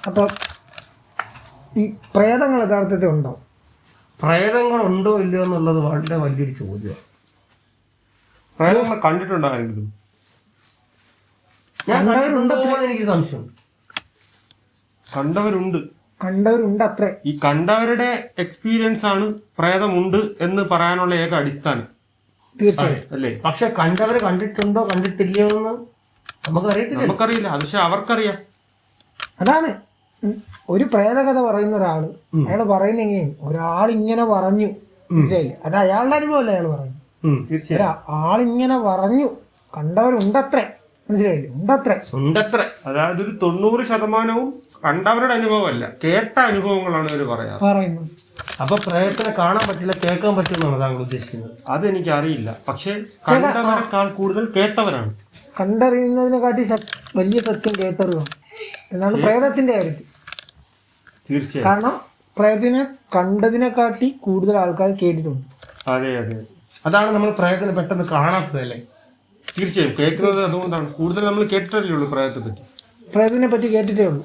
അപ്പം ഈ പ്രേതങ്ങൾ യഥാർത്ഥത്തിൽ ഉണ്ടോ? പ്രേതങ്ങളുണ്ടോ ഇല്ലയോ എന്നുള്ളത് വളരെ വലിയൊരു ചോദ്യമാണ്. പ്രേതങ്ങൾ കണ്ടിട്ടുണ്ടോ ആരെങ്കിലും? ഞാൻ കണ്ടിട്ടുണ്ടോ എനിക്ക് സംശയം. കണ്ടവരുണ്ട് അത്രേ. ഈ കണ്ടവരുടെ എക്സ്പീരിയൻസ് ആണ് പ്രേതമുണ്ട് എന്ന് പറയാനുള്ള ഏക അടിസ്ഥാനം. തീർച്ചയായും അല്ലേ? പക്ഷെ കണ്ടവരെ കണ്ടിട്ടുണ്ടോ കണ്ടിട്ടില്ലയോ എന്ന് നമുക്കറിയില്ല. അത് പക്ഷെ അവർക്കറിയാം. അതാണ് ഒരു പ്രേതകഥ പറയുന്ന ഒരാള്, അയാൾ പറയുന്ന എങ്ങനെയാണ്, ഒരാളിങ്ങനെ പറഞ്ഞു, മനസ്സിലായില്ലേ? അത് അയാളുടെ അനുഭവമല്ല അയാൾ പറഞ്ഞു. ആളിങ്ങനെ പറഞ്ഞു, കണ്ടവരുണ്ടത്രേ, മനസ്സിലായില്ലേ? ഉണ്ടത്രേ. അതായത് ഒരു 90% കണ്ടവരുടെ അനുഭവമല്ല, കേട്ട അനുഭവങ്ങളാണ് ഇവർ പറയുന്നത്. അപ്പൊ പ്രേതത്തിനെ കാണാൻ പറ്റില്ല, കേൾക്കാൻ പറ്റുമെന്നാണ് താങ്കൾ ഉദ്ദേശിക്കുന്നത്? അതെനിക്ക് അറിയില്ല. പക്ഷെ കണ്ടവരെക്കാൾ കൂടുതൽ കേട്ടവരാണ്. കണ്ടറിയുന്നതിനെക്കാട്ടി വലിയ സത്യം കേട്ടറിയണം എന്നാണ് പ്രേതത്തിന്റെ കാര്യത്തിൽ. തീർച്ചയായും. കാരണം പ്രേതത്തിനെ കണ്ടതിനെക്കാട്ടി കൂടുതൽ ആൾക്കാർ കേട്ടിട്ടുണ്ട്. അതെ. അതാണ് നമ്മൾ പ്രേതത്തിനെ പെട്ടെന്ന് കാണാത്തതല്ലേ? തീർച്ചയായും. കേൾക്കുന്നത് അതുകൊണ്ടാണ്. കൂടുതൽ നമ്മൾ കേട്ടിട്ടല്ലേ ഉള്ളൂ പ്രേതത്തിനെ പറ്റി കേട്ടിട്ടേ ഉള്ളൂ.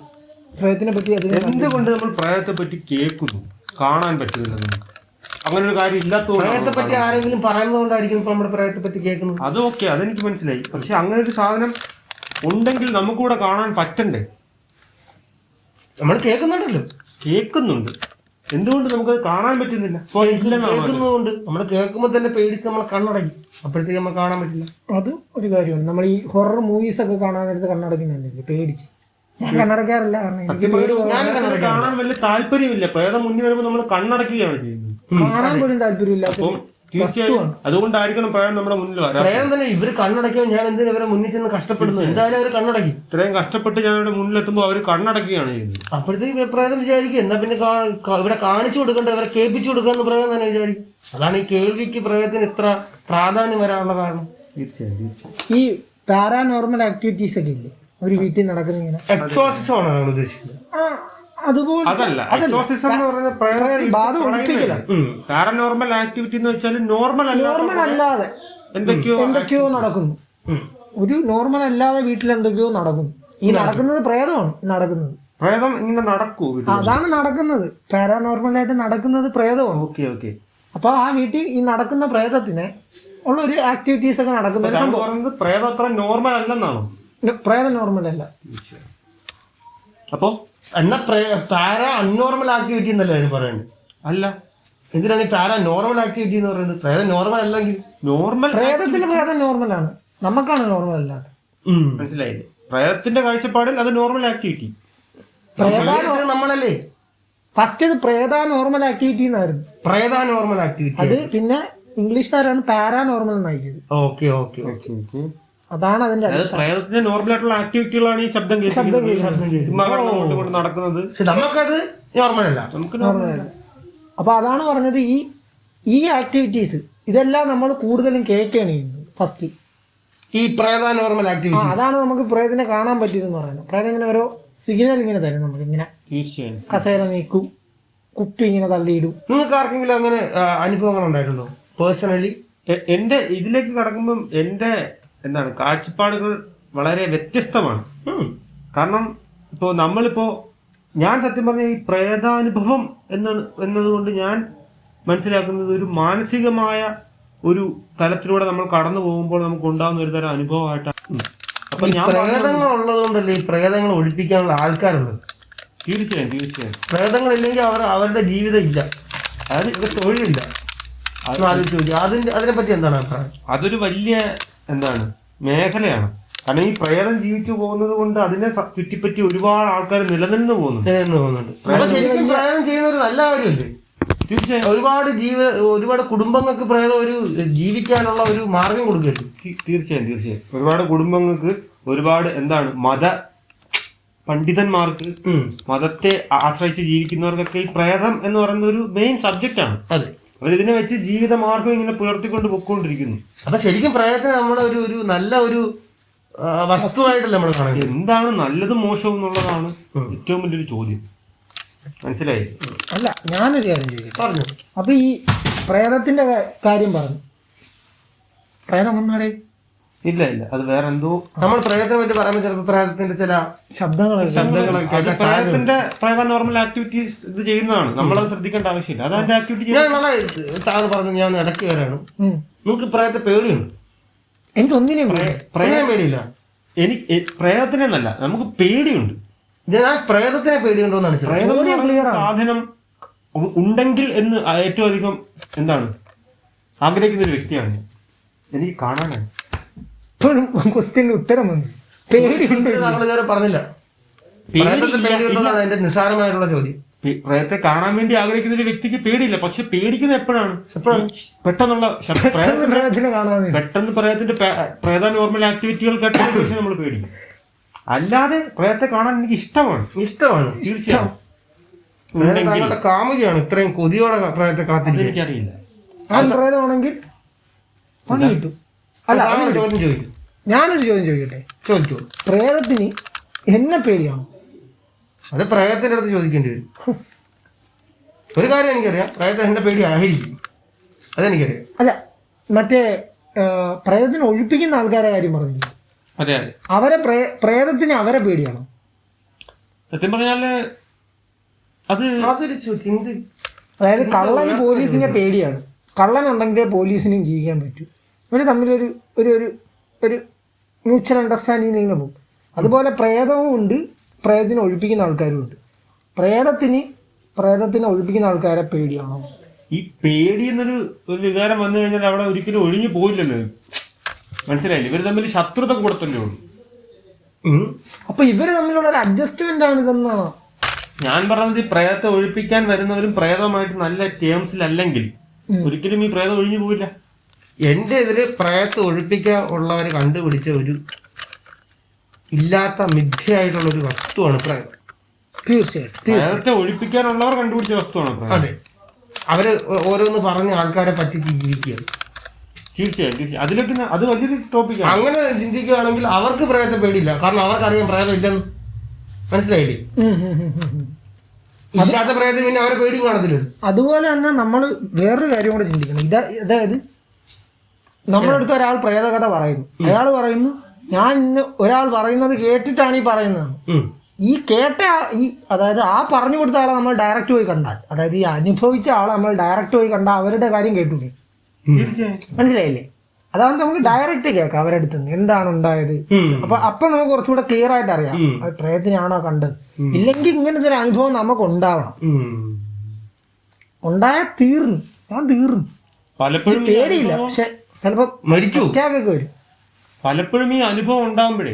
പ്രേതത്തിനെ പറ്റി എന്തുകൊണ്ട് നമ്മൾ പ്രേതത്തെ പറ്റി കേൾക്കുന്നു, കാണാൻ പറ്റുന്നില്ല? നമുക്ക് അങ്ങനെ ഒരു കാര്യം ഇല്ലാത്തതുകൊണ്ട്. പ്രേതത്തെ പറ്റി ആരെങ്കിലും പറയുന്നതുകൊണ്ടായിരിക്കും നമ്മുടെ പ്രേതത്തെ പറ്റി കേൾക്കുന്നത്. അത് ഓക്കെ, അതെനിക്ക് മനസ്സിലായി. പക്ഷെ അങ്ങനെ ഒരു സാധനം ഉണ്ടെങ്കിൽ നമുക്കൂടെ കാണാൻ പറ്റണ്ടേ? നമ്മൾ കേൾക്കുന്നുണ്ട്. എന്തുകൊണ്ട് നമുക്കത് കാണാൻ പറ്റുന്നില്ല? കേൾക്കുന്നതുകൊണ്ട്. നമ്മൾ കേൾക്കുമ്പോൾ തന്നെ പേടിച്ച് നമ്മൾ കണ്ണടക്കി, അപ്പോഴത്തേക്ക് നമ്മൾ കാണാൻ പറ്റില്ല. അത് ഒരു കാര്യമാണ്. നമ്മൾ ഈ ഹൊറർ മൂവീസ് ഒക്കെ കാണാൻ നേരത്ത് കണ്ണടക്കുന്നുണ്ടല്ലേ, പേടിച്ച്. ഞാൻ കണ്ണടക്കാറില്ല, കാരണം കാണാൻ വലിയ താല്പര്യമില്ല. പ്രേതം മുന്നിൽ വരുമ്പോൾ നമ്മൾ കണ്ണടക്കുകയാണ് ചെയ്യുന്നത്. കാണാൻ പോലും താല്പര്യമില്ല. അതുകൊണ്ടായിരിക്കണം പ്രേതം നമ്മുടെ മുന്നിൽ വരാം. പ്രേതം തന്നെ ഇവർ കണ്ണടയ്ക്കുമ്പോൾ ഞാൻ എന്തിനാ ഇവരെ മുന്നിൽ ചെന്ന് കഷ്ടപ്പെടുന്നു? എന്തായാലും അവർ കണ്ണടക്കി. ഇത്രയും കഷ്ടപ്പെട്ട് ഞാൻ ഇവിടെ മുന്നിലെത്തുമ്പോൾ അവർ കണ്ണടക്കുകയാണ് ചെയ്യുന്നത്. അപ്പോഴത്തേക്ക് പ്രേതം വിചാരിക്കും എന്നാ പിന്നെ ഇവിടെ കാണിച്ചു കൊടുക്കണ്ട, ഇവരെ കേൾപ്പിച്ചു കൊടുക്കാന്ന് പ്രേതം തന്നെ വിചാരിക്കും. അതാണ് ഈ കേൾവിക്ക് പ്രേതത്തിന് ഇത്ര പ്രാധാന്യം വരാനുള്ള കാരണം. തീർച്ചയായും. ഈ പാരാനോർമൽ ആക്ടിവിറ്റീസ് ഒക്കെ ഇല്ലേ ഒരു വീട്ടിൽ നടക്കുന്ന ഇങ്ങനെ എക്സോസിസം ആണ് നമ്മൾ ഉദ്ദേശിക്കുന്നത്. പാരനോർമൽ ആക്ടിവിറ്റി എന്ന് വെച്ചാൽ നോർമൽ അല്ലാതെ എന്തൊക്കെയോ നടക്കുന്നു. ഒരു നോർമൽ അല്ലാതെ വീട്ടിൽ എന്തൊക്കെയോ നടക്കുന്നു. ഈ നടക്കുന്നത് പ്രേതമാണ്. നടക്കുന്നത് പ്രേതം ഇങ്ങനെ നടക്കൂ, അതാണ് നടക്കുന്നത്. പാരാനോർമലായിട്ട് നടക്കുന്നത് പ്രേതമാണ്. ഓക്കെ. അപ്പൊ ആ വീട്ടിൽ ഈ നടക്കുന്ന പ്രേതത്തിന് ഉള്ള ഒരു ആക്ടിവിറ്റീസ് ഒക്കെ നടക്കുന്നത് പ്രേതം അത്ര നോർമൽ അല്ലെന്നാണോ? പ്രേതം നോർമൽ അല്ല. അപ്പൊ എന്നാ പാരാ അൺനോർമൽ ആക്ടിവിറ്റി എന്നല്ലേ അതിന് പറയുന്നത്? അല്ല, എന്തിനാണ് ഈ പാരാ നോർമൽ ആക്ടിവിറ്റി എന്ന് പറയുന്നത്? പ്രേതം നോർമൽ അല്ലെങ്കിൽ പ്രേതത്തിന് പ്രേതം നോർമലാണ്, നമുക്കാണ് നോർമൽ അല്ലാതെ. മനസ്സിലായില്ലേ? പ്രേതത്തിന്റെ കാഴ്ചപ്പാടിൽ അത് നോർമൽ ആക്ടിവിറ്റി നമ്മളല്ലേ ഫസ്റ്റ് ഇത് പ്രേതാനോർമൽ ആക്ടിവിറ്റി എന്നായിരുന്നു. പ്രേതാനോർമൽ ആക്ടിവിറ്റി അത് പിന്നെ ഇംഗ്ലീഷുകാരാണ് പാരാനോർമൽ എന്നാക്കിയത്. ഓക്കെ. അതാണ് അതിന്റെ പ്രേതത്തിന്റെ നോർമൽ ആയിട്ടുള്ള ആക്ടിവിറ്റികളാണ് ഈ ശബ്ദം കൊണ്ട് നടക്കുന്നത്. നമുക്കത് നോർമൽ അല്ല, നമുക്ക് നോർമൽ അല്ല. അപ്പൊ അതാണ് പറഞ്ഞത്, ഈ ആക്ടിവിറ്റീസ് ഇതെല്ലാം നമ്മൾ കൂടുതലും കേൾക്കുകയാണ് ചെയ്യുന്നത്. ഫസ്റ്റ് ഈ പ്രേതാനോർമൽ ആക്ടിവിറ്റി അതാണ് നമുക്ക് പ്രേതത്തിനെ കാണാൻ പറ്റിയെന്ന് പറയുന്നത്. പ്രേതം ഇങ്ങനെ ഓരോ സിഗ്നൽ ഇങ്ങനെ തരും നമുക്ക്. ഇങ്ങനെ കസേര നീക്കും, കുപ്പി ഇങ്ങനെ തള്ളിയിടും. നിങ്ങൾക്ക് ആർക്കെങ്കിലും അങ്ങനെ അനുഭവങ്ങൾ ഉണ്ടായിട്ടുണ്ടോ പേഴ്സണലി? എന്റെ ഇതിലേക്ക് കടക്കുമ്പം എന്റെ കാഴ്ചപ്പാടുകൾ വളരെ വ്യത്യസ്തമാണ്. കാരണം ഞാൻ സത്യം പറഞ്ഞ ഈ പ്രേതാനുഭവം എന്നതുകൊണ്ട് ഞാൻ മനസ്സിലാക്കുന്നത് ഒരു മാനസികമായ ഒരു തലത്തിലൂടെ നമ്മൾ കടന്നു പോകുമ്പോൾ നമുക്ക് ഉണ്ടാകുന്ന ഒരു തരം അനുഭവമായിട്ടാണ്. അപ്പൊ പ്രേതങ്ങൾ ഉള്ളത് കൊണ്ടല്ലേ ഈ പ്രേതങ്ങൾ ഒഴിപ്പിക്കാനുള്ള ആൾക്കാരുള്ളത്? തീർച്ചയായും. പ്രേതങ്ങളില്ലെങ്കിൽ അവരുടെ ജീവിതം ഇല്ല, അതായത് ഇവർക്ക് തൊഴിലില്ല. അതിനെപ്പറ്റി എന്താണ് അഭിപ്രായം? അതൊരു വലിയ മേഖലയാണ്. കാരണം ഈ പ്രേതം ജീവിച്ചു പോകുന്നത് കൊണ്ട് അതിനെ ചുറ്റിപ്പറ്റി ഒരുപാട് ആൾക്കാർ നിലനിന്ന് പോകുന്നുണ്ട്. ശരിക്കും പ്രേതം ചെയ്യുന്ന ഒരു നല്ല കാര്യമല്ലേ? തീർച്ചയായും. ഒരുപാട് കുടുംബങ്ങൾക്ക് പ്രേതം ഒരു ജീവിക്കാനുള്ള ഒരു മാർഗം കൊടുക്കരുത്. തീർച്ചയായും. ഒരുപാട് കുടുംബങ്ങൾക്ക് ഒരുപാട് മത പണ്ഡിതന്മാർക്ക് മതത്തെ ആശ്രയിച്ച് ജീവിക്കുന്നവർക്കൊക്കെ ഈ പ്രേതം എന്ന് പറയുന്ന ഒരു മെയിൻ സബ്ജക്റ്റ് ആണ്. അതെ, അവരിതിനെ വെച്ച് ജീവിതമാർഗം ഇങ്ങനെ പുലർത്തിക്കൊണ്ട് പൊയ്ക്കൊണ്ടിരിക്കുന്നു. അപ്പൊ ശരിക്കും പ്രേതത്തെ നമ്മുടെ ഒരു നല്ല ഒരു വസ്തുവായിട്ടല്ല നമ്മൾ കാണുന്നത്. എന്താണ് നല്ലതും മോശവും എന്നുള്ളതാണ് ഏറ്റവും വലിയൊരു ചോദ്യം. മനസ്സിലായി? അല്ല, ഞാനൊരു കാര്യം പറഞ്ഞു. അപ്പൊ ഈ പ്രേതത്തിന്റെ കാര്യം പറഞ്ഞു. പ്രേതം വന്നാടേ ഇല്ല ഇല്ല, അത് വേറെ എന്തോ നമ്മൾ പ്രേതത്തെ പറ്റി പറയുമ്പോൾ ചിലപ്പോൾ പ്രേതത്തിന്റെ ചില ശബ്ദങ്ങളൊക്കെ ശബ്ദങ്ങളൊക്കെ കേൾക്കാൻ സാധ്യതയുണ്ട്. പ്രേതത്തിന്റെ പ്രേത നോർമൽ ആക്ടിവിറ്റീസ് ഇത് ചെയ്യുന്നതാണ്, നമ്മളത് ശ്രദ്ധിക്കേണ്ട ആവശ്യമില്ല. അത് അതിന്റെ ആക്ടിവിറ്റി. ഞാൻ വളരെ താങ്കൾ പറഞ്ഞു, ഞാൻ ഇടയ്ക്ക് കയറാണ്. നിങ്ങൾക്ക് പ്രേതത്തെ പേടിയുണ്ട്? എനിക്കൊന്നിനും പേടിയില്ല. എനിക്ക് പ്രേതത്തിനെ എന്നല്ല, നമുക്ക് പേടിയുണ്ട്. ഞാൻ പ്രേതത്തിനെ പേടിയുണ്ടോന്നാണ് ചോദിച്ചത്. പ്രേതം എന്ന് പറയുന്ന സാധനം ഉണ്ടെങ്കിൽ എന്ന് ഏറ്റവും അധികം എന്താണ് ആഗ്രഹിക്കുന്ന ഒരു വ്യക്തിയാണ് ഞാൻ. എനിക്ക് കാണാനാണ്. ഇപ്പോഴും ക്വസ്റ്റ്യന് ഉത്തരം വന്നു. പേടിയുണ്ട്. താങ്കൾ ഇതുവരെ പറഞ്ഞില്ല. പ്രേതത്തെ പേടിയുണ്ടോന്നാണ് എന്റെ നിസ്സാരമായിട്ടുള്ള ചോദ്യം. പ്രേതത്തെ കാണാൻ വേണ്ടി ആഗ്രഹിക്കുന്ന ഒരു വ്യക്തിക്ക് പേടിയില്ല. പക്ഷെ പേടിക്കുന്ന എപ്പോഴാണ്? പെട്ടെന്നുള്ള പ്രേതത്തിനെ കാണാൻ പെട്ടെന്ന് പ്രേതത്തിന്റെ പ്രേത നോർമൽ ആക്ടിവിറ്റികൾ കേട്ടതിന് നമ്മൾ പേടിക്കും. അല്ലാതെ പ്രേതത്തെ കാണാൻ എനിക്ക് ഇഷ്ടമാണ്. തീർച്ചയായും. താങ്കളുടെ കാമുകയാണ് ഇത്രയും കൊതിയോടെ പ്രേതത്തെ കാത്തിരിക്കുന്നത്. എനിക്കറിയില്ല. പ്രേതമാണെങ്കിൽ പണി കിട്ടും. അല്ല, ചോദ്യം ചോദിക്കും. ഞാനൊരു ചോദ്യം ചോദിക്കട്ടെ? ചോദിച്ചു. പ്രേതത്തിന് എന്നെ പേടിയാണോ? അത് പ്രേതത്തിന്റെ അടുത്ത് ചോദിക്കേണ്ടി വരും. ഒരു കാര്യം എനിക്കറിയാം, പ്രേതം എന്റെ പേടി ആയിരിക്കും. അതെനിക്കറിയാം. അല്ല, മറ്റേ പ്രേതത്തിന് ഒഴിപ്പിക്കുന്ന ആൾക്കാരെ കാര്യം പറഞ്ഞില്ല. അതെ അതെ. അവരെ പ്രേതത്തിന് അവരെ പേടിയാണോ? സത്യം പറഞ്ഞാല് അതൊരു ചിന്ത. അതായത് കള്ളന് പോലീസിനെ പേടിയാണ്. കള്ളനുണ്ടെങ്കിലേ പോലീസിനും ജീവിക്കാൻ പറ്റൂ. ഇവർ തമ്മിലൊരു ഒരു ഒരു മ്യൂച്വൽ അണ്ടർസ്റ്റാൻഡിങ് ഇങ്ങനെ പോകും. അതുപോലെ പ്രേതവും ഉണ്ട്, പ്രേതത്തിനെ ഒഴിപ്പിക്കുന്ന ആൾക്കാരും ഉണ്ട്. പ്രേതത്തിനെ ഒഴിപ്പിക്കുന്ന ആൾക്കാരെ പേടിയാണോ? ഈ പേടി എന്നൊരു വികാരം വന്നു കഴിഞ്ഞാൽ അവിടെ ഒരിക്കലും ഒഴിഞ്ഞു പോയില്ലല്ലോ. മനസ്സിലായില്ലേ? ഇവർ തമ്മിൽ ശത്രുത കൂടത്തല്ലേ ഉള്ളൂ. അപ്പൊ ഇവര് തമ്മിലുള്ള ഒരു അഡ്ജസ്റ്റ്മെന്റ് ആണ് ഇതെന്നാണ് ഞാൻ പറഞ്ഞത്. ഈ പ്രേതത്തെ ഒഴിപ്പിക്കാൻ വരുന്നവരും പ്രേതമായിട്ട് നല്ല ടേംസിലല്ലെങ്കിൽ ഒരിക്കലും ഈ പ്രേതം ഒഴിഞ്ഞു പോയില്ല. എന്റെ ഇതില് പ്രേതത്തെ ഒഴിപ്പിക്കാൻ ഉള്ളവര് കണ്ടുപിടിച്ച ഒരു ഇല്ലാത്ത മിഥ്യയായിട്ടുള്ള ഒരു വസ്തുവാണ് പ്രേതം. തീർച്ചയായിട്ടും. പ്രേതത്തെ ഒഴിപ്പിക്കാനുള്ളവർ കണ്ടുപിടിച്ച വസ്തുവാണ് പ്രേതം. അതെ, അവര് ഓരോന്ന് പറഞ്ഞ് ആൾക്കാരെ പറ്റിച്ച് ജീവിക്കുകയാണ്. തീർച്ചയായും. അതിലേക്ക് അത് വലിയൊരു ടോപ്പിക്കാണ്. അങ്ങനെ ചിന്തിക്കുകയാണെങ്കിൽ അവർക്ക് പ്രേതത്തെ പേടിയില്ല. കാരണം അവർക്കറിയാം പ്രേതം ഇല്ലെന്ന്. മനസ്സിലായില്ലേ? ഇല്ലാത്ത പ്രേതം പിന്നെ അവരെ പേടിയും കാണത്തില്ല. അതുപോലെ തന്നെ നമ്മൾ വേറൊരു കാര്യം കൂടെ ചിന്തിക്കണം. അതായത് നമ്മളടുത്ത് ഒരാൾ പ്രേതകഥ പറയുന്നു. അയാൾ പറയുന്നു, ഞാൻ ഇന്ന് ഒരാൾ പറയുന്നത് കേട്ടിട്ടാണ് ഈ പറയുന്നത്. ഈ കേട്ട അതായത് ആ പറഞ്ഞു കൊടുത്ത ആളെ നമ്മൾ ഡയറക്റ്റ് പോയി കണ്ടാൽ, അതായത് ഈ അനുഭവിച്ച ആളെ നമ്മൾ ഡയറക്റ്റ് പോയി കണ്ടാൽ അവരുടെ കാര്യം കേട്ടൂടെ? മനസ്സിലായില്ലേ? അതാണ് നമുക്ക് ഡയറക്റ്റ് കേൾക്കാം അവരുടെ അടുത്ത് നിന്ന് എന്താണ് ഉണ്ടായത്. അപ്പൊ നമുക്ക് കുറച്ചുകൂടെ ക്ലിയർ ആയിട്ട് അറിയാം അത് പ്രേതത്തിനാണോ കണ്ടത്. ഇല്ലെങ്കിൽ ഇങ്ങനത്തെ ഒരു അനുഭവം നമുക്ക് ഉണ്ടാവണം. ഉണ്ടായാൽ തീർന്നു. പലപ്പോഴും പേടിയില്ല, പക്ഷെ ചിലപ്പോ മരിച്ചു അറ്റാക്കൊക്കെ വരും. പലപ്പോഴും ഈ അനുഭവം ഉണ്ടാകുമ്പോഴേ,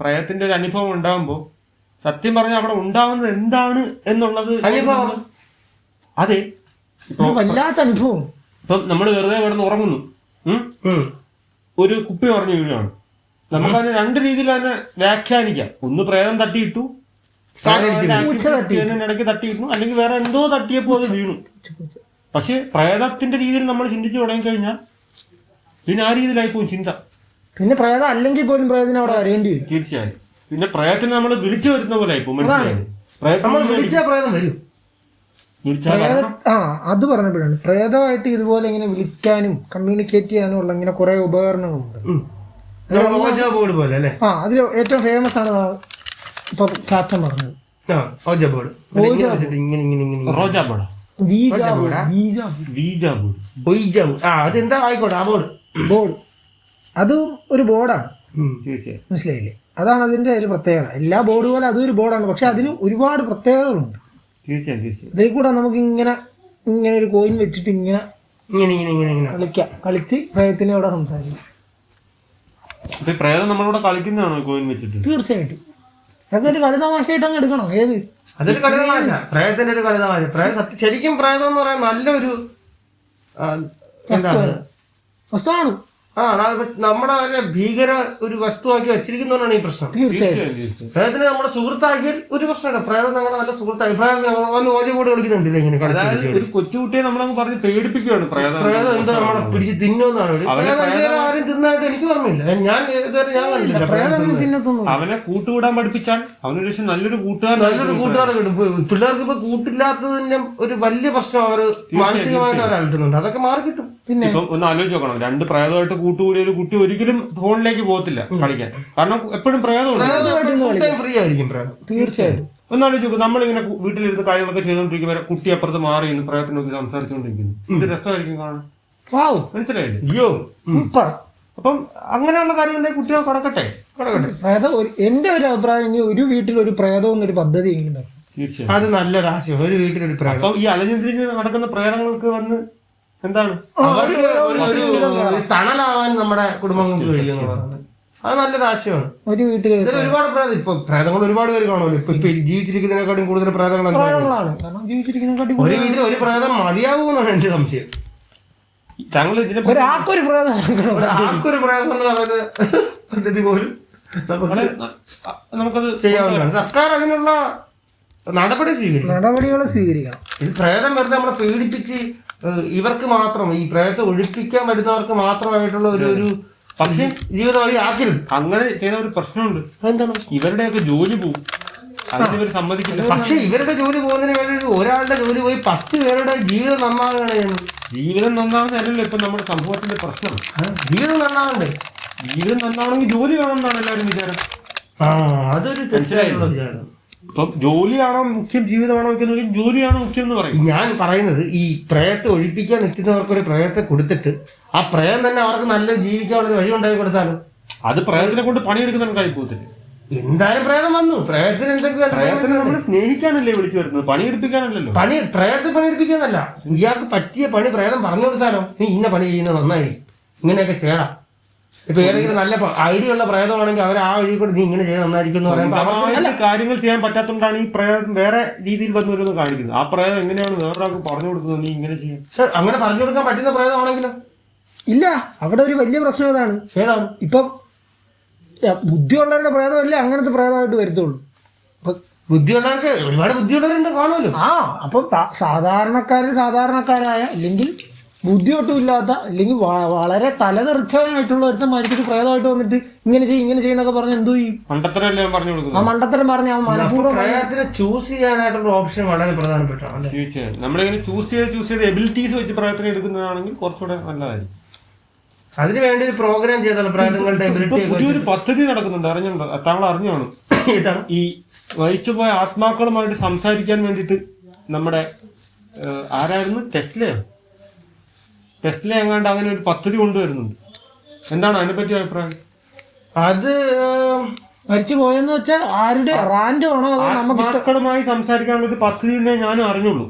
പ്രേതത്തിന്റെ ഒരു അനുഭവം ഉണ്ടാകുമ്പോ സത്യം പറഞ്ഞാൽ അവിടെ ഉണ്ടാവുന്നത് എന്താണ് എന്നുള്ളത് അതെ വല്ലാത്ത അനുഭവം. ഇപ്പം നമ്മൾ വെറുതെ കിടന്ന് ഉറങ്ങുന്നു, ഒരു കുപ്പി പറഞ്ഞു വീഴാണ്. നമുക്കതിന് രണ്ട് രീതിയിൽ തന്നെ വ്യാഖ്യാനിക്കാം. ഒന്ന് പ്രേതം തട്ടിയിട്ടു, ഇടയ്ക്ക് തട്ടിയിട്ടു, അല്ലെങ്കിൽ വേറെ എന്തോ തട്ടിയപ്പോ അത് വീണു. പക്ഷെ പ്രേതത്തിന്റെ രീതിയിൽ നമ്മൾ ചിന്തിച്ചു തുടങ്ങിക്കഴിഞ്ഞാൽ പിന്നെ ആ രീതിയിലായി പോകും ചിന്ത. പിന്നെ പ്രേതം അല്ലെങ്കിൽ പോലും പ്രേതത്തിന് അവിടെ വരേണ്ടി വരും. തീർച്ചയായും. പിന്നെ പ്രേതത്തിന് നമ്മൾ വിളിച്ചു വരുന്ന പോലെ ആയിപ്പോ. മനസ്സിലായി? അത് പറഞ്ഞപ്പോഴാണ് പ്രേതമായിട്ട് ഇതുപോലെ ഇങ്ങനെ വിളിക്കാനും കമ്മ്യൂണിക്കേറ്റ് ചെയ്യാനും ഉള്ള ഇങ്ങനെ കുറെ ഉപകരണങ്ങളുണ്ട്. അതിൽ ഏറ്റവും ഫേമസ് ആണ് ഇപ്പൊ ക്യാപ്റ്റൻ പറഞ്ഞത് ബോർഡ്. അതും ഒരു ബോർഡാണ്. മനസ്സിലായില്ലേ? അതാണ് അതിന്റെ ഒരു പ്രത്യേകത. എല്ലാ ബോർഡ് പോലെ അതും ഒരു ബോർഡാണ്. പക്ഷെ അതിന് ഒരുപാട് പ്രത്യേകതകളുണ്ട്. ഇതിൽ കൂടെ നമുക്ക് ഇങ്ങനെ ഒരു കോയിൻ വെച്ചിട്ട് ഇങ്ങനെ കളിച്ച് പ്രേതത്തിനെ അവിടെ സംസാരിക്കാം. തീർച്ചയായിട്ടും അതൊക്കെ ഒരു കളിതമാശയായിട്ട് അങ്ങ് എടുക്കണം. ഏത് അതൊരു കളിതമാശ, പ്രേതത്തിന്റെ ഒരു കളിതമാശ. ശരിക്കും പ്രേതം എന്ന് പറയാൻ നല്ലൊരു വസ്തുവാണ്. നമ്മളെ ഭീകര ഒരു വസ്തുവാക്കി വെച്ചിരിക്കുന്നതാണ് ഈ പ്രശ്നം. തീർച്ചയായും പ്രേതത്തിനെ നമ്മുടെ സുഹൃത്താക്കിയാൽ ഒരു പ്രശ്നമില്ല. പ്രേതം ഞങ്ങളെ നല്ല സുഹൃത്താക്കി. പ്രേതം ഞങ്ങൾ വന്ന് ഓജകൂടെ കളിക്കുന്നുണ്ട്. ഇങ്ങനെ ഒരു കൊച്ചുകുട്ടിയെ നമ്മളങ്ങ് പറഞ്ഞ് പേടിപ്പിക്കുകയാണ്. പ്രേതം എന്താ നമ്മളെ പിടിച്ച് തിന്നുമെന്നാണ്. ആരും തിന്നായിട്ട് എനിക്ക് ഓർമ്മയില്ല. ഞാൻ കണ്ടില്ല തിന്നത്തൊന്നും. അവനെ കൂട്ടുകൂടാൻ പഠിപ്പിച്ചാൽ അവനൊരു പക്ഷെ നല്ലൊരു കൂട്ടുകാരെ കിട്ടും. പിള്ളേർക്ക് ഇപ്പൊ കൂട്ടില്ലാത്തതിന്റെ ഒരു വലിയ പ്രശ്നം അവർ മാനസികമായിട്ട് അവർ അലട്ടുന്നുണ്ട്. അതൊക്കെ മാറി കിട്ടും. പിന്നെ ഒന്ന് ആലോചിച്ച് നോക്കണം, രണ്ട് പ്രേതമായിട്ട് കൂട്ടുകൂടി ഒരു കുട്ടി ഒരിക്കലും ഫോണിലേക്ക് പോകത്തില്ല കളിക്കാൻ. കാരണം എപ്പോഴും പ്രേതമുണ്ട്. ഫ്രീ ആയിരിക്കും പ്രേതം. തീർച്ചയായിട്ടും. ഒന്നാലോചിച്ച് നോക്കും, നമ്മളിങ്ങനെ വീട്ടിലിരുന്ന് കാര്യങ്ങളൊക്കെ ചെയ്തുകൊണ്ടിരിക്കുമ്പോൾ കുട്ടി അപ്പുറത്ത് മാറി നിന്ന് പ്രേതത്തിനെ നോക്കി സംസാരിച്ചുകൊണ്ടിരിക്കുന്നു. ഇത് രസമായിരിക്കും കാണാൻ. വാവ്, മനസ്സിലായില്ലേ? അയ്യോ സൂപ്പർ. അപ്പം അങ്ങനെയുള്ള കാര്യങ്ങളിലേക്ക് കുട്ടികൾ കടക്കട്ടെ. പ്രേതം എന്റെ ഒരു അഭിപ്രായം, ഇനി ഒരു വീട്ടിൽ ഒരു പ്രേതം എന്നൊരു പദ്ധതി എങ്കിലും വേണം. തീർച്ചയായും അത് നല്ലൊരു ആശയം. ഒരു വീട്ടിലൊരു പ്രേതം. അപ്പം ഈ അലഞ്ഞിരിഞ്ഞ് നടക്കുന്ന പ്രേതങ്ങൾക്ക് വന്ന് എന്താണ് അവർക്ക് ഒരു തണലാവാൻ നമ്മുടെ കുടുംബങ്ങൾക്ക് കഴിയുമെന്ന് പറയുന്നത് അത് നല്ലൊരു ആശയമാണ്. ഒരു വീട്ടിൽ ഇതിൽ ഒരുപാട് പ്രേതം, ഇപ്പൊ പ്രേതങ്ങൾ ഒരുപാട് പേര് കാണുമല്ലോ. ഇപ്പൊ ജീവിച്ചിരിക്കുന്നതിനെക്കാട്ടും കൂടുതൽ പ്രേതങ്ങൾ പ്രേതങ്ങളാണ്. കാരണം ജീവിച്ചിരിക്കുന്നതിനെക്കാട്ടി ഒരു വീട്ടിൽ ഒരു പ്രേതം മതിയാകുമെന്നാണ് എന്റെ സംശയം. താങ്കൾ ഇതിനെ ഒരാൾക്കൊരു പ്രേതം ആർക്കൊരു പ്രേതം എന്ന് പറയുന്നത് സത്യത്തിൽ പോലും നമുക്കത് ചെയ്യാവുന്നതാണ്. സർക്കാർ അതിനുള്ള നടപടികൾ സ്വീകരിക്കണം. ഇത് പ്രേതം വെറുതെ നമ്മളെ പേടിപ്പിച്ച് ഇവർക്ക് മാത്രം, ഈ പ്രേതത്തെ ഒഴിപ്പിക്കാൻ വരുന്നവർക്ക് മാത്രമായിട്ടുള്ള ഒരു പക്ഷേ ജീവിത വഴി ആക്കരുത്. അങ്ങനെ ചെയ്യുന്ന ഒരു പ്രശ്നമുണ്ട്. എന്താണ്? ഇവരുടെയൊക്കെ ജോലി പോകും, അതിനിവർ സമ്മതിക്കില്ല. പക്ഷെ ഇവരുടെ ജോലി പോകുന്നതിന് വേണ്ടി ഒരാളുടെ ജോലി പോയി 10 പേരുടെ ജീവിതം നന്നാവുകയാണ് ചെയ്യുന്നത്. ജീവിതം നന്നാവുന്നതല്ലല്ലോ ഇപ്പൊ നമ്മുടെ സമൂഹത്തിന്റെ പ്രശ്നം. ജീവിതം നന്നാവണ്ടേ? ജീവിതം നന്നാവണമെങ്കിൽ ജോലി വേണമെന്നാണ് എല്ലാവരും വിചാരം. അതൊരു തെറ്റായിട്ടുള്ള വിചാരം. ഇപ്പം ജോലിയാണോ മുഖ്യം, ജീവിതമാണോ മുഖ്യം? ജോലിയാണോ മുഖ്യം എന്ന് പറയും. ഞാൻ പറയുന്നത് ഈ പ്രേതത്തെ ഒഴിപ്പിക്കാൻ നിൽക്കുന്നവർക്ക് ഒരു പ്രേതത്തെ കൊടുത്തിട്ട് ആ പ്രേതം തന്നെ അവർക്ക് നല്ല ജീവിക്കാനുള്ള വഴി ഉണ്ടാക്കി കൊടുത്താലും അത് പ്രേതത്തിനെ കൊണ്ട് പണിയെടുക്കുന്ന കാര്യം പോകത്തില്ല. എന്തായാലും പ്രേതം വന്നു. പ്രേതത്തിന് പ്രേതത്തിനെ നമ്മൾ സ്നേഹിക്കാനല്ലേ വിളിച്ചു വരുന്നത്, പണിയെടുപ്പിക്കാനല്ലല്ലോ. പ്രേതത്തെ പണിയെടുപ്പിക്കാന്നല്ല, ഇയാൾക്ക് പറ്റിയ പണി പ്രേതം പറഞ്ഞു കൊടുത്താലോ, നീ ഇന്ന പണി ചെയ്യുന്നത് നന്നായി, ഇങ്ങനെയൊക്കെ ചെയ്യണം. ഇപ്പൊ ഏതെങ്കിലും നല്ല ഐഡിയ ഉള്ള പ്രേതമാണെങ്കിൽ അവർ ആ വഴി കൂടെ നീ ഇങ്ങനെ ചെയ്യാൻ നന്നായിരിക്കും എന്ന് പറയുമ്പോൾ കാര്യങ്ങൾ ചെയ്യാൻ പറ്റാത്തതുകൊണ്ടാണ് ഈ പ്രേതം വേറെ രീതിയിൽ വന്നു വരുന്നത് കാണിക്കുന്നത്. ആ പ്രേതം എങ്ങനെയാണ് വേറൊരാൾക്ക് പറഞ്ഞു കൊടുക്കുന്നത്, നീ ഇങ്ങനെ ചെയ്യാൻ. അങ്ങനെ പറഞ്ഞു കൊടുക്കാൻ പറ്റുന്ന പ്രേതമാണെങ്കിലോ? ഇല്ല, അവിടെ ഒരു വലിയ പ്രശ്നം അതാണ്. ഏതാണ്? ഇപ്പം ബുദ്ധിയുള്ളവരുടെ പ്രേതമല്ലേ അങ്ങനത്തെ പ്രേതമായിട്ട് വരത്തുള്ളൂ. ബുദ്ധിയുള്ളവർക്ക് ഒരുപാട് ബുദ്ധിയുള്ളവരുണ്ട് കാണുമല്ലോ. അപ്പം സാധാരണക്കാരായ അല്ലെങ്കിൽ ബുദ്ധി ഒട്ടും ഇല്ലാത്ത അല്ലെങ്കിൽ വളരെ തലതെറിച്ചവനായിട്ടുള്ള ഒരുത്തം മരിച്ചിട്ട് പ്രേതമായിട്ട് വന്നിട്ട് ഇങ്ങനെ ചെയ്യുന്നൊക്കെ പറഞ്ഞ് എന്തോ ഈ മണ്ടത്തരല്ലേ പറഞ്ഞു കൊടുക്കുന്നത്. ആ മണ്ടത്തരം പറഞ്ഞ മനഃപൂർവ്വം പ്രേതത്തിനെ ചൂസ് ചെയ്യാനായിട്ടുള്ള ഓപ്ഷൻ വളരെ പ്രധാനപ്പെട്ടാണ്. തീർച്ചയായും നമ്മളിങ്ങനെ ചൂസ് ചെയ്ത് എബിലിറ്റീസ് വെച്ച് പ്രേതത്തിനെ എടുക്കുന്നതാണെങ്കിൽ കുറച്ചുകൂടെ നല്ലതായിരിക്കും. അതിനുവേണ്ടി ഒരു പ്രോഗ്രാം ചെയ്താൽ പ്രേതങ്ങളുടെ പുതിയൊരു പദ്ധതി നടക്കുന്നുണ്ട്, അറിഞ്ഞുണ്ടോ? താങ്കൾ അറിഞ്ഞാണ്? ഈ മരിച്ചുപോയ ആത്മാക്കളുമായിട്ട് സംസാരിക്കാൻ വേണ്ടിയിട്ട് നമ്മുടെ ആരായിരുന്നു, ടെസ്ല എങ്ങാണ്ട് അങ്ങനെ ഒരു പദ്ധതി കൊണ്ടുവരുന്നുണ്ട്. എന്താണ് അതിനെപ്പറ്റി അഭിപ്രായം? അത് മരിച്ചു പോയെന്ന് വെച്ചാൽ ആരുടെ റാൻഡ് ആണോ അതോ നമുക്ക് ആത്മാക്കളുമായി സംസാരിക്കാനുള്ള ഒരു പദ്ധതി എന്നേ ഞാനും അറിഞ്ഞുള്ളൂ.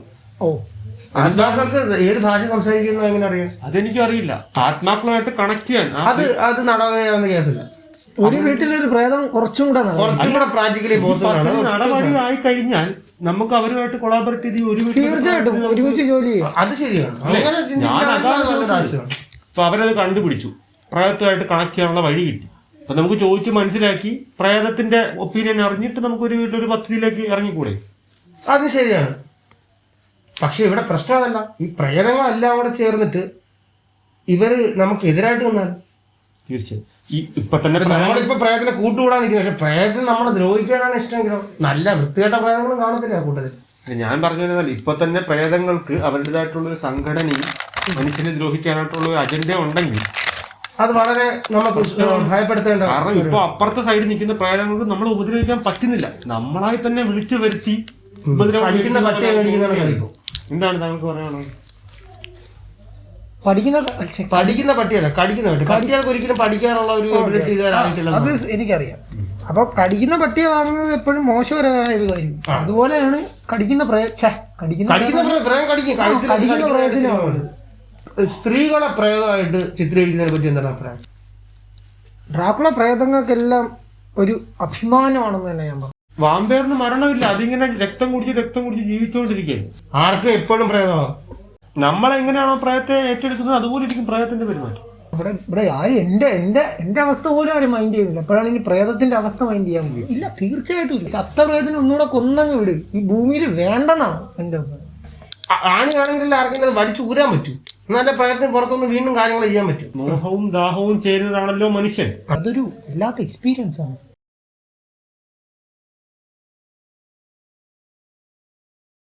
ആത്മാക്കൾക്ക് ഏത് ഭാഷ സംസാരിക്കുന്നു എങ്ങനെ അറിയാം? അതെനിക്കും അറിയില്ല. ആത്മാക്കളുമായിട്ട് കണക്ട് ചെയ്യാൻ അത് നടപടിയാവുന്ന കേസല്ല. ഒരു വീട്ടിലൊരു പ്രേതം കുറച്ചും കൂടെ പ്രാക്ടിക്കലി നടപടി ആയി കഴിഞ്ഞാൽ നമുക്ക് അവരുമായിട്ട് കൊളാബറേറ്റ് ചെയ്ത് ഒരു തീർച്ചയായിട്ടും ഒരുമിച്ച് ജോലി ചെയ്യും. അത് ശരിയാണ്. അപ്പൊ അവരത് കണ്ടുപിടിച്ചു, പ്രേതത്തുമായിട്ട് കണക്ട് ചെയ്യാനുള്ള വഴി കിട്ടി. അപ്പൊ നമുക്ക് ചോദിച്ച് മനസ്സിലാക്കി പ്രേതത്തിന്റെ ഒപ്പീനിയൻ അറിഞ്ഞിട്ട് നമുക്ക് ഒരു വീട്ടിലൊരു പദ്ധതിയിലേക്ക് ഇറങ്ങിക്കൂടെ? അത് ശരിയാണ്. പക്ഷെ ഇവിടെ പ്രശ്നം അതല്ല, ഈ പ്രേതങ്ങളെല്ലാം കൂടെ ചേർന്നിട്ട് ഇവര് നമുക്ക് എതിരായിട്ട് വന്നാൽ തീർച്ചയായും ഇപ്പൊ തന്നെ നമ്മളിപ്പോ പ്രേതത്തിനെ കൂട്ടുകൂടാൻ നിൽക്കുന്നത്. പക്ഷെ പ്രേതത്തിന് നമ്മളെ ദ്രോഹിക്കാനാണ് ഇഷ്ടമെങ്കിലോ നല്ല വൃത്തികെട്ട പ്രേതങ്ങളും കാണത്തില്ല ആ കൂട്ടത്തിൽ. ഞാൻ പറഞ്ഞാൽ ഇപ്പൊ തന്നെ പ്രേതങ്ങൾക്ക് അവരുടേതായിട്ടുള്ള ഒരു സംഘടനയും മനുഷ്യനെ ദ്രോഹിക്കാനായിട്ടുള്ള ഒരു അജണ്ട ഉണ്ടെങ്കിൽ അത് വളരെ നമുക്ക് ഭയപ്പെടുത്തേണ്ട. കാരണം ഇപ്പൊ അപ്പുറത്തെ സൈഡിൽ നിൽക്കുന്ന പ്രേതങ്ങൾക്ക് നമ്മൾ ഉപദ്രവിക്കാൻ പറ്റുന്നില്ല. നമ്മളായി തന്നെ വിളിച്ചു വരുത്തി പഠിക്കുന്ന പട്ടിയെ മേടിക്കുന്നതാണ് കളിപ്പോ. എന്താണ് താങ്കൾക്ക് പറയാനുള്ളത്? പഠിക്കുന്ന പട്ടിയല്ല, കടിക്കുന്ന പട്ടി. കടിയാൾക്ക് ഒരിക്കലും പഠിക്കാനുള്ള ഒരു എബിലിറ്റി അത് എനിക്കറിയാം. അപ്പൊ കടിക്കുന്ന പട്ടിയെ വാങ്ങുന്നത് എപ്പോഴും മോശപരമായ ഒരു കാര്യം. അതുപോലെയാണ് കടിക്കുന്ന സ്ത്രീകളെ പ്രേതമായിട്ട് ചിത്രീകരിക്കുന്നതിനെ പറ്റി എന്താണ് അഭിപ്രായം? ഡ്രാക്കുള പ്രേതങ്ങൾക്കെല്ലാം ഒരു അഭിമാനമാണെന്ന് തന്നെ ഞാൻ പറഞ്ഞു. വാമ്പയറിന് മരണമില്ല, അതിങ്ങനെ രക്തം കുടിച്ച് ജീവിച്ചുകൊണ്ടിരിക്കുകയാണ്. ആർക്കും എപ്പോഴും പ്രേതമാണ്. നമ്മളെങ്ങനെയാണോ പ്രേതത്തെ ഏറ്റെടുക്കുന്നത് അതുപോലെ ഇരിക്കും പ്രേതത്തിന്റെ പെരുമാറ്റം. ഇവിടെ ആരും എന്റെ അവസ്ഥ പോലും ആരും മൈൻഡ് ചെയ്യുന്നില്ല. എപ്പോഴാണ് ഇനി പ്രേതത്തിന്റെ അവസ്ഥ മൈൻഡ് ചെയ്യാൻ പറ്റും? ഇല്ല, തീർച്ചയായിട്ടും ഇല്ല. ചത്ത പ്രേതത്തിന് ഒന്നുകൂടെ കൊന്നങ്ങ് വിട്. ഈ ഭൂമിയിൽ വേണ്ടെന്നാണ് എന്റെ അഭിപ്രായം. ആണിയാണെങ്കിൽ ആർക്കെങ്കിലും വലിച്ചു ഊരാൻ പറ്റും, എന്നാലേ പ്രേതത്തിന് പുറത്തൊന്ന് വീണ്ടും കാര്യങ്ങൾ ചെയ്യാൻ പറ്റും. മോഹവും ദാഹവും ചേരുന്നതാണല്ലോ മനുഷ്യൻ. അതൊരു വല്ലാത്ത എക്സ്പീരിയൻസ് ആണ്.